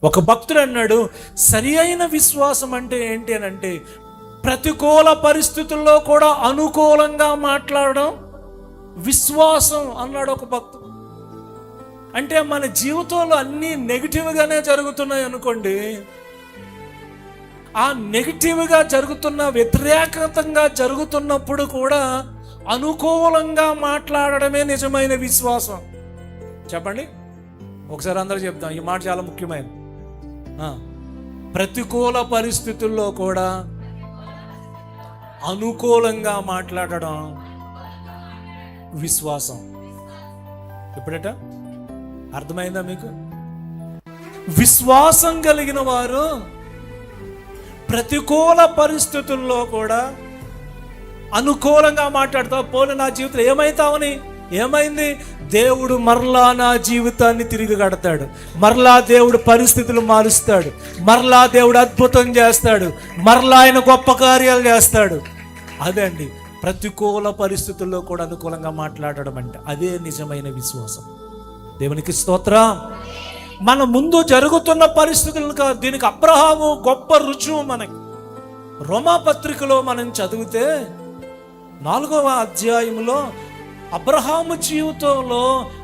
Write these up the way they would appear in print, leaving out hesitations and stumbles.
ఒక భక్తుడు అన్నాడు, సరి అయిన విశ్వాసం అంటే ఏంటి అని అంటే ప్రతికూల పరిస్థితుల్లో కూడా అనుకూలంగా మాట్లాడడం విశ్వాసం అన్నాడు ఒక భక్తుడు. అంటే మన జీవితంలో అన్నీ నెగిటివ్గానే జరుగుతున్నాయి అనుకోండి, ఆ నెగిటివ్గా జరుగుతున్న వ్యతిరేకంగా జరుగుతున్నప్పుడు కూడా అనుకూలంగా మాట్లాడడమే నిజమైన విశ్వాసం. చెప్పండి ఒకసారి అందరూ చెప్తాం, ఈ మాట చాలా ముఖ్యమైనది. ప్రతికూల పరిస్థితుల్లో కూడా అనుకూలంగా మాట్లాడడం విశ్వాసం. ఇప్పుడట అర్థమైందా మీకు? విశ్వాసం కలిగిన వారు ప్రతికూల పరిస్థితుల్లో కూడా అనుకూలంగా మాట్లాడతావు. పోనీ నా జీవితంలో ఏమైతావని, ఏమైంది? దేవుడు మరలా నా జీవితాన్ని తిరిగి కడతాడు, మరలా దేవుడు పరిస్థితులు మారుస్తాడు, మరలా దేవుడు అద్భుతం చేస్తాడు, మరలా ఆయన గొప్ప కార్యాలు చేస్తాడు. అదే అండి ప్రతికూల పరిస్థితుల్లో కూడా అనుకూలంగా మాట్లాడడం అంటే, అదే నిజమైన విశ్వాసం. దేవునికి స్తోత్రం. మన ముందు జరుగుతున్న పరిస్థితులను కాదు, దీనికి అబ్రహాము గొప్ప రుజువు. మనకి రోమాపత్రికలో మనం చదివితే 4వ అధ్యాయంలో అబ్రహాము జీవితంలో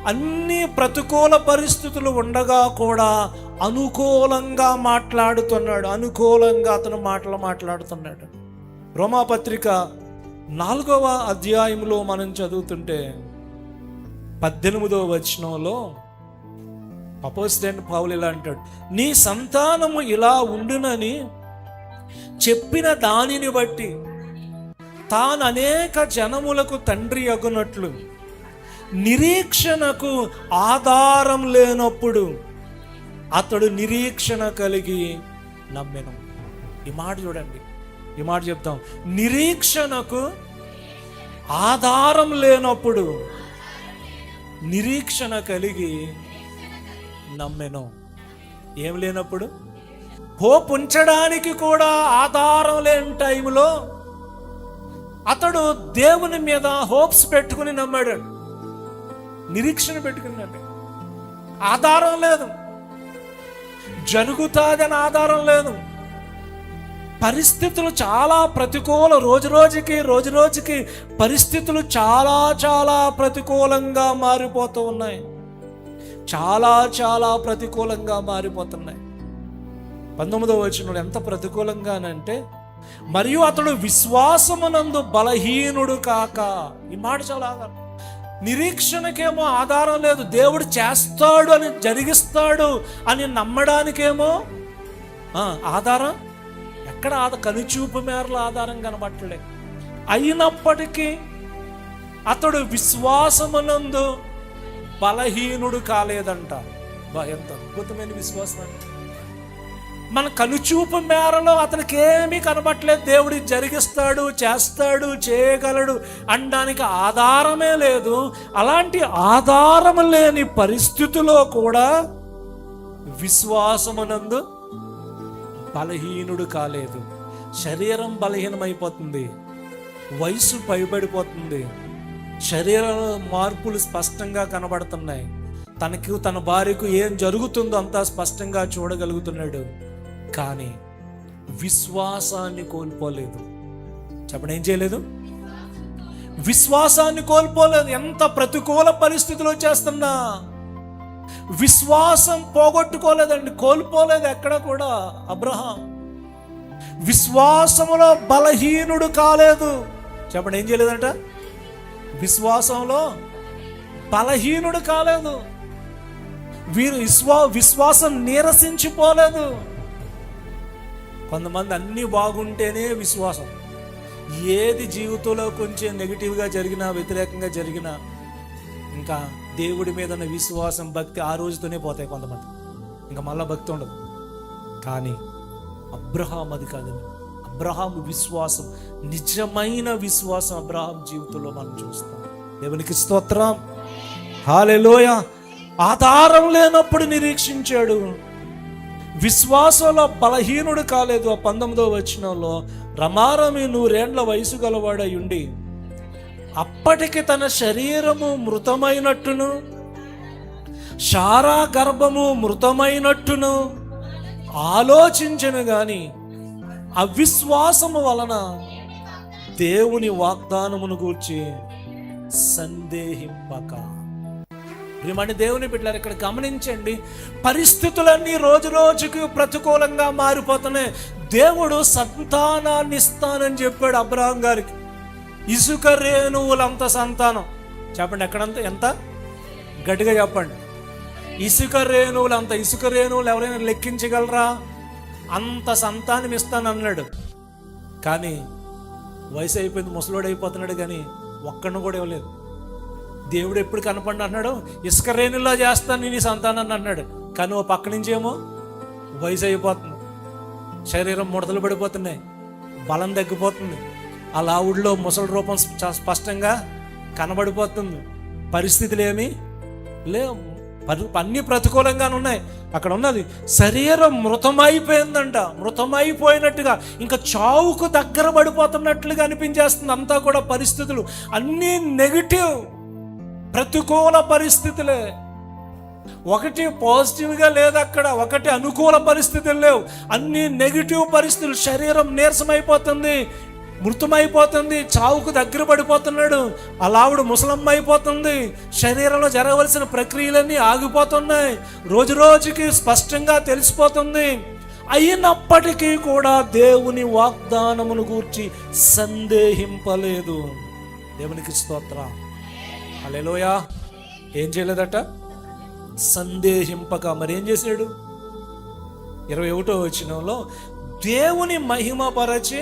అన్ని ప్రతికూల పరిస్థితులు ఉండగా కూడా అనుకూలంగా మాట్లాడుతున్నాడు, అనుకూలంగా అతను మాట్లాడుతున్నాడు. రోమాపత్రిక 4వ అధ్యాయంలో మనం చదువుతుంటే 18వ వచనంలో అపోస్తలుడైన పౌలు ఇలా అంటాడు, నీ సంతానము ఇలా ఉండునని చెప్పిన దానిని బట్టి తాను అనేక జనములకు తండ్రి అగునట్లు నిరీక్షణకు ఆధారం లేనప్పుడు అతడు నిరీక్షణ కలిగి నమ్మెను. ఈ మాట చూడండి, ఈ మాట చెప్తాం. నిరీక్షణకు ఆధారం లేనప్పుడు నిరీక్షణ కలిగి నమ్మెను. ఏం లేనప్పుడు? హోప్ ఉంచడానికి కూడా ఆధారం లేని టైంలో అతడు దేవుని మీద హోప్స్ పెట్టుకుని నమ్మాడు, నిరీక్షణ పెట్టుకున్నాడు. ఆధారం లేదు, జరుగుతాదని ఆధారం లేదు. పరిస్థితులు చాలా ప్రతికూల, రోజు రోజుకి పరిస్థితులు చాలా ప్రతికూలంగా మారిపోతూ ఉన్నాయి, చాలా ప్రతికూలంగా మారిపోతున్నాయి. 19వ వచనంలో ఎంత ప్రతికూలంగానంటే, మరియు అతడు విశ్వాసమునందు బలహీనుడు కాక. ఈ మాట చాలా ఆధారం. నిరీక్షణకేమో ఆధారం లేదు, దేవుడు చేస్తాడు అని, జరిగిస్తాడు అని నమ్మడానికేమో ఆధారం ఎక్కడ? కనుచూపు మేరల ఆధారం కనబట్టలే. అయినప్పటికీ అతడు విశ్వాసమునందు బలహీనుడు కాలేదంట. ఎంత అద్భుతమైన విశ్వాసం అండి! మన కనుచూపు మేరలో అతనికి ఏమీ కనబట్టలేదు, దేవుడు జరిగిస్తాడు, చేస్తాడు, చేయగలడు అనడానికి ఆధారమే లేదు. అలాంటి ఆధారం లేని పరిస్థితిలో కూడా విశ్వాసమునందు బలహీనుడు కాలేదు. శరీరం బలహీనమైపోతుంది, వయసు పైబడిపోతుంది, శరీరంలో మార్పులు స్పష్టంగా కనబడుతున్నాయి. తనకు, తన భార్యకు ఏం జరుగుతుందో అంతా స్పష్టంగా చూడగలుగుతున్నాడు. కానీ విశ్వాసాన్ని కోల్పోలేదు. చెప్పండి, ఏం చేయలేదు? విశ్వాసాన్ని కోల్పోలేదు. ఎంత ప్రతికూల పరిస్థితులు వచ్చేస్తున్నా విశ్వాసం పోగొట్టుకోలేదండి, కోల్పోలేదు ఎక్కడ కూడా. అబ్రహాం విశ్వాసములో బలహీనుడు కాలేదు. చెప్పండి, ఏం చేయలేదంట? విశ్వాసంలో బలహీనుడు కాలేదు. వీరు విశ్వాసం నీరసించిపోలేదు. కొంతమంది అన్నీ బాగుంటేనే విశ్వాసం, ఏది జీవితంలో కొంచెం నెగిటివ్గా జరిగినా, వ్యతిరేకంగా జరిగినా ఇంకా దేవుడి మీద ఉన్న విశ్వాసం, భక్తి ఆ రోజుతోనే పోతాయి కొంతమంది, ఇంకా మళ్ళా భక్తి ఉండదు. కానీ అబ్రహాం అది కాదండి. అబ్రహాం విశ్వాసం, నిజమైన విశ్వాసం అబ్రహాం జీవితంలో మనం చూస్తాం. దేవునికి స్తోత్రం, హల్లెలూయా. ఆధారం లేనప్పుడు నిరీక్షించాడు, విశ్వాసంలో బలహీనుడు కాలేదు. 19వ వచనంలో రమారమి 100 ఏండ్ల వయసు గలవాడై ఉండి అప్పటికి తన శరీరము మృతమైనట్టును శారా గర్భము మృతమైనట్టును ఆలోచించను గాని అవిశ్వాసము వలన దేవుని వాగ్దానమును గూర్చి సందేహింపక. ప్రియమైన దేవుని బిడ్డలారా, ఇక్కడ గమనించండి, పరిస్థితులన్నీ రోజు రోజుకు ప్రతికూలంగా మారిపోతున్నాయి. దేవుడు సంతానాన్ని ఇస్తానని చెప్పాడు అబ్రహాం గారికి. ఇసుక రేణువులంత సంతానం. చెప్పండి, ఎక్కడంత ఎంత గట్టిగా చెప్పండి. ఇసుక రేణువులంత. ఇసుక రేణువులు ఎవరైనా లెక్కించగలరా? అంత సంతానం ఇస్తానన్నాడు. కానీ వయసు అయిపోయింది, ముసలోడు అయిపోతున్నాడు, కానీ ఒక్కడిని కూడా ఇవ్వలేదు. దేవుడు ఎప్పుడు కనపడి అన్నాడు, ఇసుక రేణుల్లో చేస్తాను నీ సంతానాన్ని అన్నాడు. కానీ ఓ పక్క నుంచి ఏమో వయసు అయిపోతుంది, శరీరం ముడతలు పడిపోతున్నాయి, బలం తగ్గిపోతుంది, ఆ లావుడిలో ముసలి రూపం స్పష్టంగా కనబడిపోతుంది. పరిస్థితులు ఏమీ లేవు, అన్ని ప్రతికూలంగానే ఉన్నాయి. అక్కడ ఉన్నది శరీరం మృతమైపోయిందంట. మృతమైపోయినట్టుగా, ఇంకా చావుకు దగ్గర పడిపోతున్నట్లుగా అనిపించేస్తుంది. అంతా కూడా పరిస్థితులు అన్నీ నెగిటివ్, ప్రతికూల పరిస్థితులే. ఒకటి పాజిటివ్గా లేదు అక్కడ, ఒకటి అనుకూల పరిస్థితులు లేవు, అన్ని నెగిటివ్ పరిస్థితులు. శరీరం నీరసమైపోతుంది, మృతమైపోతుంది, చావుకు దగ్గర పడిపోతున్నాడు, అలావుడు ముసలమ్మ అయిపోతుంది, శరీరంలో జరగవలసిన ప్రక్రియలన్నీ ఆగిపోతున్నాయి, రోజు రోజుకి స్పష్టంగా తెలిసిపోతుంది. అయినప్పటికీ కూడా దేవుని వాగ్దానమును గూర్చి సందేహింపలేదు. దేవునికి స్తోత్రం, హల్లెలూయా. ఏం చేయలేదట? సందేహింపక. మరి ఏం చేశాడు? 21వ వచనంలో దేవుని మహిమపరచి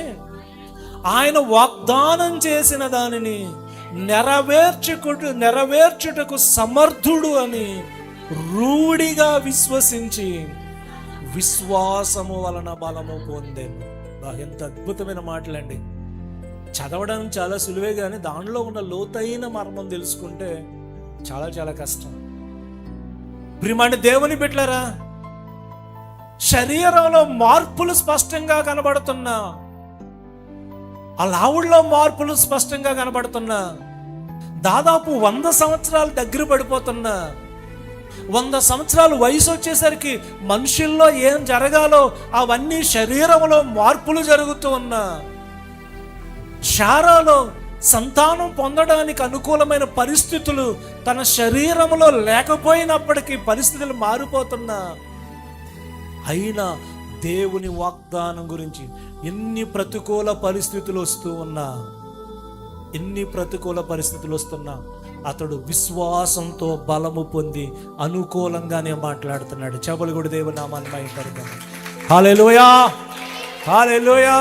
ఆయన వాగ్దానం చేసిన దానిని నెరవేర్చుటకు సమర్థుడు అని రూఢిగా విశ్వసించి విశ్వాసము వలన బలము పొందెను. ఎంత అద్భుతమైన మాటలండి. చదవడం చాలా సులువే, కానీ దానిలో ఉన్న లోతైన మర్మం తెలుసుకుంటే చాలా చాలా కష్టం. ప్రియమైన దేవుని బిడ్డలారా, శరీరంలో మార్పులు స్పష్టంగా కనబడుతున్నా, ఆ లావుల్లో మార్పులు స్పష్టంగా కనబడుతున్నా, దాదాపు 100 సంవత్సరాలు దగ్గర పడిపోతున్నా, 100 సంవత్సరాలు వయసు వచ్చేసరికి మనుషుల్లో ఏం జరగాలో అవన్నీ శరీరంలో మార్పులు జరుగుతూ ఉన్నా, శారాలో సంతానం పొందడానికి అనుకూలమైన పరిస్థితులు తన శరీరంలో లేకపోయినప్పటికీ పరిస్థితులు మారిపోతున్నా, అయినా దేవుని వాగ్దానం గురించి ఎన్ని ప్రతికూల పరిస్థితులు వస్తున్నా అతడు విశ్వాసంతో బలము పొంది అనుకూలంగానే మాట్లాడుతున్నాడు. చెబులు కూడా దేవుని నామాన్ని మహిమపరచును. హల్లెలూయా, హల్లెలూయా.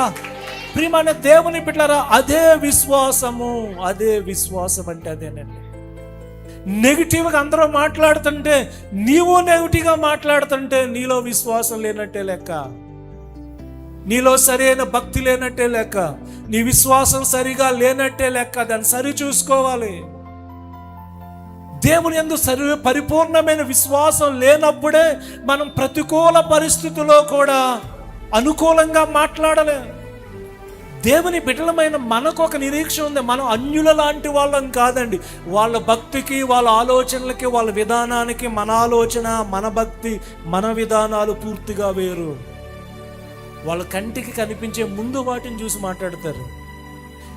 ప్రియమైన దేవుని బిడ్డలారా, అదే విశ్వాసం అంటే అదేనండి. నెగిటివ్గా అందరూ మాట్లాడుతుంటే, నీవు నెగిటివ్గా మాట్లాడుతుంటే నీలో విశ్వాసం లేనట్టే లెక్క, నీలో సరైన భక్తి లేనట్టే లెక్క, నీ విశ్వాసం సరిగా లేనట్టే లెక్క. దాన్ని సరి చూసుకోవాలి. దేవుని యందు పరిపూర్ణమైన విశ్వాసం లేనప్పుడే మనం ప్రతికూల పరిస్థితుల్లో కూడా అనుకూలంగా మాట్లాడలేం. దేవుని బిడ్డలమైన మనకు ఒక నిరీక్షణ ఉంది. మనం అన్యుల లాంటి వాళ్ళం కాదండి. వాళ్ళ భక్తికి, వాళ్ళ ఆలోచనలకి, వాళ్ళ విధానానికి మన ఆలోచన, మన భక్తి, మన విధానాలు పూర్తిగా వేరు. వాళ్ళ కంటికి కనిపించే ముందు వాటిని చూసి మాట్లాడతారు,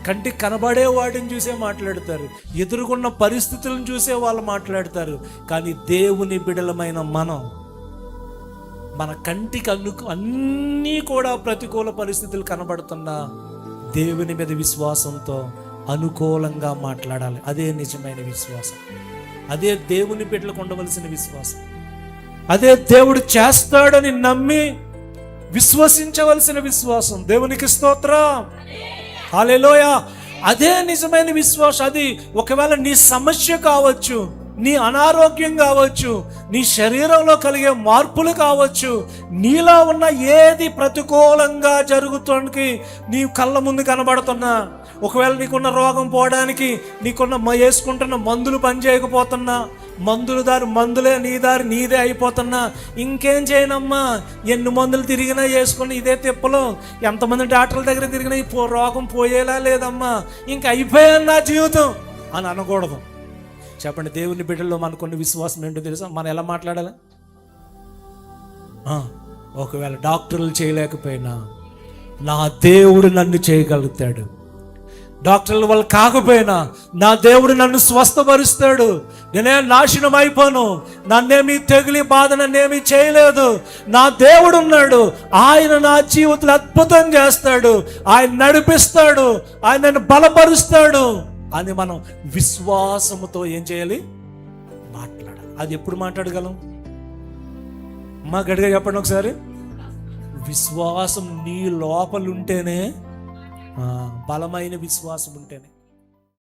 కంటికి కనబడే వాటిని చూసే మాట్లాడతారు, ఎదురుగున్న పరిస్థితులను చూసే వాళ్ళు మాట్లాడతారు. కానీ దేవుని బిడ్డలమైన మన కంటికి అన్నీ కూడా ప్రతికూల పరిస్థితులు కనబడుతున్నా దేవుని మీద విశ్వాసంతో అనుకూలంగా మాట్లాడాలి. అదే నిజమైన విశ్వాసం, అదే దేవుని బిడ్డలకు ఉండవలసిన విశ్వాసం, అదే దేవుడు చేస్తాడని నమ్మి విశ్వసించవలసిన విశ్వాసం. దేవునికి స్తోత్రం, హల్లెలూయా. అదే నిజమైన విశ్వాసం. అది ఒకవేళ నీ సమస్య కావచ్చు, నీ అనారోగ్యం కావచ్చు, నీ శరీరంలో కలిగే మార్పులు కావచ్చు, నీలో ఉన్న ఏది ప్రతికూలంగా జరుగుతానికి నీ కళ్ళ ముందు కనబడుతున్నా, ఒకవేళ నీకున్న రోగం పోవడానికి నీకున్న వేసుకుంటున్న మందులు పనిచేయకపోతున్నా, మందులే నీ దారి నీదే అయిపోతున్నా, ఇంకేం చేయనమ్మా, ఎన్ని మందులు తిరిగినా వేసుకుని ఇదే తిప్పలు, ఎంతమంది డాక్టర్ల దగ్గర తిరిగినా ఈ రోగం పోయేలా లేదమ్మా, ఇంక అయిపోయాను నా జీవితం అని అనకూడదు. చెప్పండి, దేవుని బిడ్డల్లో మనకున్న విశ్వాసం ఏంటో తెలుసా? మనం ఎలా మాట్లాడాలి? ఒకవేళ డాక్టర్లు చేయలేకపోయినా నా దేవుడు నన్ను చేయగలుగుతాడు. డాక్టర్ల వల్ల కాకపోయినా నా దేవుడు నన్ను స్వస్థపరుస్తాడు. నేనే నాశనం అయిపోను, నన్నేమి తెగిలి బాధ నన్నేమి చేయలేదు. నా దేవుడు ఉన్నాడు, ఆయన నా జీవితంలో అద్భుతం చేస్తాడు, ఆయన నడిపిస్తాడు, ఆయన నన్ను బలపరుస్తాడు అని మనం విశ్వాసముతో ఏం చేయాలి? మాట్లాడాలి. అది ఎప్పుడు మాట్లాడగలం? మా గట్టిగా చెప్పండి ఒకసారి. విశ్వాసం నీ లోపల ఉంటేనే, బలమైన విశ్వాసం ఉంటేనే.